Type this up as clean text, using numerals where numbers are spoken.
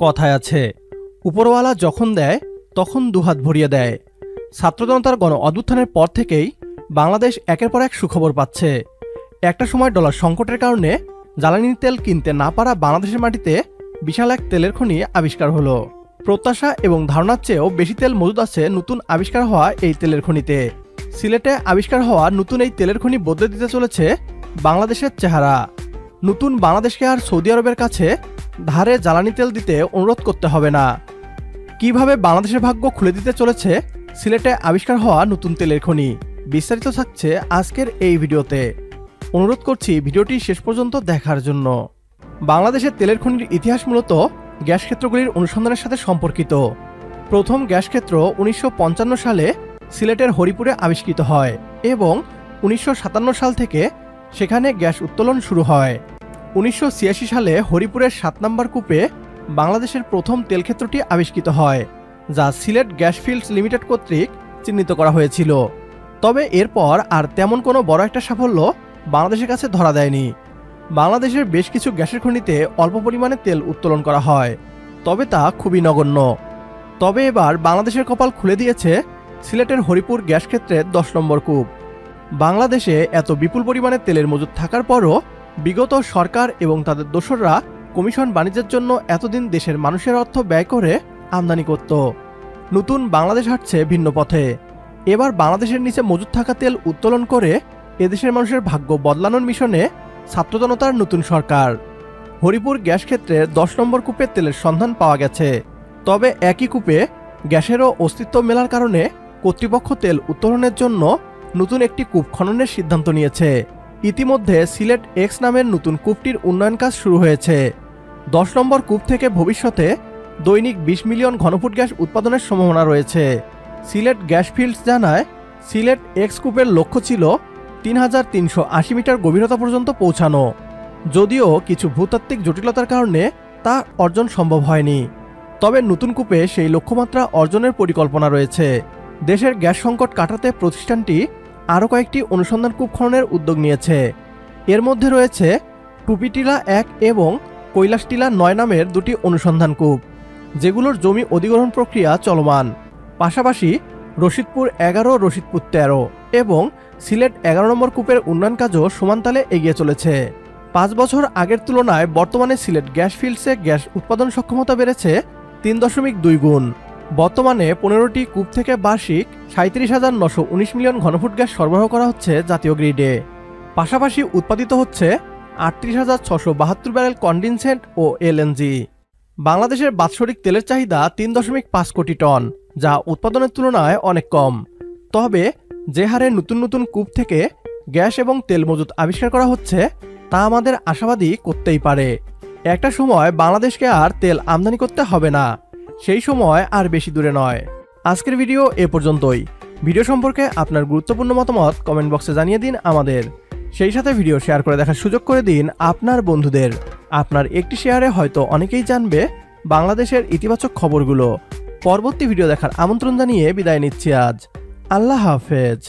কথায় আছে, উপরওয়ালা যখন দেয় তখন দুহাত ভরিয়ে দেয়। ছাত্রজনতার গণ অভ্যুত্থানের পর থেকেই বাংলাদেশ একের পর এক সুখবর পাচ্ছে। একটা সময় ডলার সংকটের কারণে জ্বালানি তেল কিনতে না পারা বাংলাদেশের মাটিতে বিশাল এক তেলের খনি আবিষ্কার হলো। প্রত্যাশা এবং ধারণার চেয়েও বেশি তেল মজুদ আছে নতুন আবিষ্কার হওয়া এই তেলের খনিতে। সিলেটে আবিষ্কার হওয়া নতুন এই তেলের খনি বদলে দিতে চলেছে বাংলাদেশের চেহারা। নতুন বাংলাদেশকে আর সৌদি আরবের কাছে ধারে জ্বালানি তেল দিতে অনুরোধ করতে হবে না। কিভাবে বাংলাদেশের ভাগ্য খুলে দিতে চলেছে সিলেটে আবিষ্কার হওয়া নতুন তেলের খনি, বিস্তারিত থাকছে আজকের এই ভিডিওতে। অনুরোধ করছি ভিডিওটি শেষ পর্যন্ত দেখার জন্য। বাংলাদেশের তেলের খনির ইতিহাস মূলত গ্যাস ক্ষেত্রগুলির অনুসন্ধানের সাথে সম্পর্কিত। প্রথম গ্যাস ক্ষেত্র 1955 সালে সিলেটের হরিপুরে আবিষ্কৃত হয় এবং 1957 সাল থেকে সেখানে গ্যাস উত্তোলন শুরু হয়। 1986 সালে হরিপুরের 7 নম্বর কূপে বাংলাদেশের প্রথম তেলক্ষেত্রটি আবিষ্কৃত হয়, যা সিলেট গ্যাস ফিল্ডস লিমিটেড কর্তৃক চিহ্নিত করা হয়েছিল। তবে এরপর আর তেমন কোনো বড় একটা সাফল্য বাংলাদেশের কাছে ধরা দেয়নি। বাংলাদেশের বেশ কিছু গ্যাসের খনিতে অল্প পরিমাণে তেল উত্তোলন করা হয়, তবে তা খুবই নগণ্য। তবে এবার বাংলাদেশের কপাল খুলে দিয়েছে সিলেটের হরিপুর গ্যাস ক্ষেত্রের 10 নম্বর কূপ। বাংলাদেশে এত বিপুল পরিমাণে তেলের মজুদ থাকার পরও বিগত সরকার এবং তাদের দোসররা কমিশন বাণিজ্যের জন্য এতদিন দেশের মানুষের অর্থ ব্যয় করে আমদানি করত। নতুন বাংলাদেশ হাঁটছে ভিন্ন পথে। এবার বাংলাদেশের নিচে মজুদ থাকা তেল উত্তোলন করে এদেশের মানুষের ভাগ্য বদলানোর মিশনে ছাত্র জনতার নতুন সরকার। হরিপুর গ্যাস ক্ষেত্রের 10 নম্বর কূপে তেলের সন্ধান পাওয়া গেছে। তবে একই কূপে গ্যাসেরও অস্তিত্ব মেলার কারণে কর্তৃপক্ষ তেল উত্তোলনের জন্য নতুন একটি কূপ খননের সিদ্ধান্ত নিয়েছে। ইতিমধ্যে সিলেট এক্স নামের নতুন কূপটির উন্নয়ন কাজ শুরু হয়েছে। 10 নম্বর কূপ থেকে ভবিষ্যতে দৈনিক 20 মিলিয়ন ঘনফুট গ্যাস উৎপাদনের সম্ভাবনা রয়েছে। সিলেট গ্যাস ফিল্ডস জানায়, সিলেট এক্স কূপের লক্ষ্য ছিল 3380 মিটার গভীরতা পর্যন্ত পৌঁছানো, যদিও কিছু ভূতাত্ত্বিক জটিলতার কারণে তা অর্জন সম্ভব হয়নি। তবে নতুন কূপে সেই লক্ষ্যমাত্রা অর্জনের পরিকল্পনা রয়েছে। দেশের গ্যাস সংকট কাটাতে প্রতিষ্ঠানটি আরও কয়েকটি অনুসন্ধান কূপ খননের উদ্যোগ নিয়েছে। এর মধ্যে রয়েছে টুপিটিলা 1 এবং কৈলাসটিলা 9 নামের দুটি অনুসন্ধান কূপ, যেগুলোর জমি অধিগ্রহণ প্রক্রিয়া চলমান। পাশাপাশি রশিদপুর 11, রশিদপুর 13 এবং সিলেট 11 নম্বর কূপের উন্নয়ন কাজও সমানতালে এগিয়ে চলেছে। 5 বছর আগের তুলনায় বর্তমানে সিলেট গ্যাস ফিল্ডসে গ্যাস উৎপাদন সক্ষমতা বেড়েছে 3.2 গুণ। বর্তমানে 15টি কূপ থেকে বার্ষিক 37,919 মিলিয়ন ঘনফুট গ্যাস সরবরাহ করা হচ্ছে জাতীয় গ্রিডে। পাশাপাশি উৎপাদিত হচ্ছে 38,672 ব্যারেল কন্ডেনসেট ও এলএনজি। বাংলাদেশের বাৎসরিক তেলের চাহিদা 3.5 কোটি টন, যা উৎপাদনের তুলনায় অনেক কম। তবে যে হারে নতুন নতুন কূপ থেকে গ্যাস এবং তেল মজুদ আবিষ্কার করা হচ্ছে, তা আমাদের আশাবাদী করতেই পারে। একটা সময় বাংলাদেশকে আর তেল আমদানি করতে হবে না, সেই সময় আর বেশি দূরে নয়। আজকের ভিডিও এ পর্যন্তই। ভিডিও সম্পর্কে আপনার গুরুত্বপূর্ণ মতামত কমেন্ট বক্সে জানিয়ে দিন আমাদের। সেই সাথে ভিডিও শেয়ার করে দেখার সুযোগ করে দিন আপনার বন্ধুদের। আপনার একটি শেয়ারে হয়তো অনেকেই জানবে বাংলাদেশের ইতিবাচক খবরগুলো। পরবর্তী ভিডিও দেখার আমন্ত্রণ জানিয়ে বিদায় নিচ্ছি আজ। আল্লাহ হাফেজ।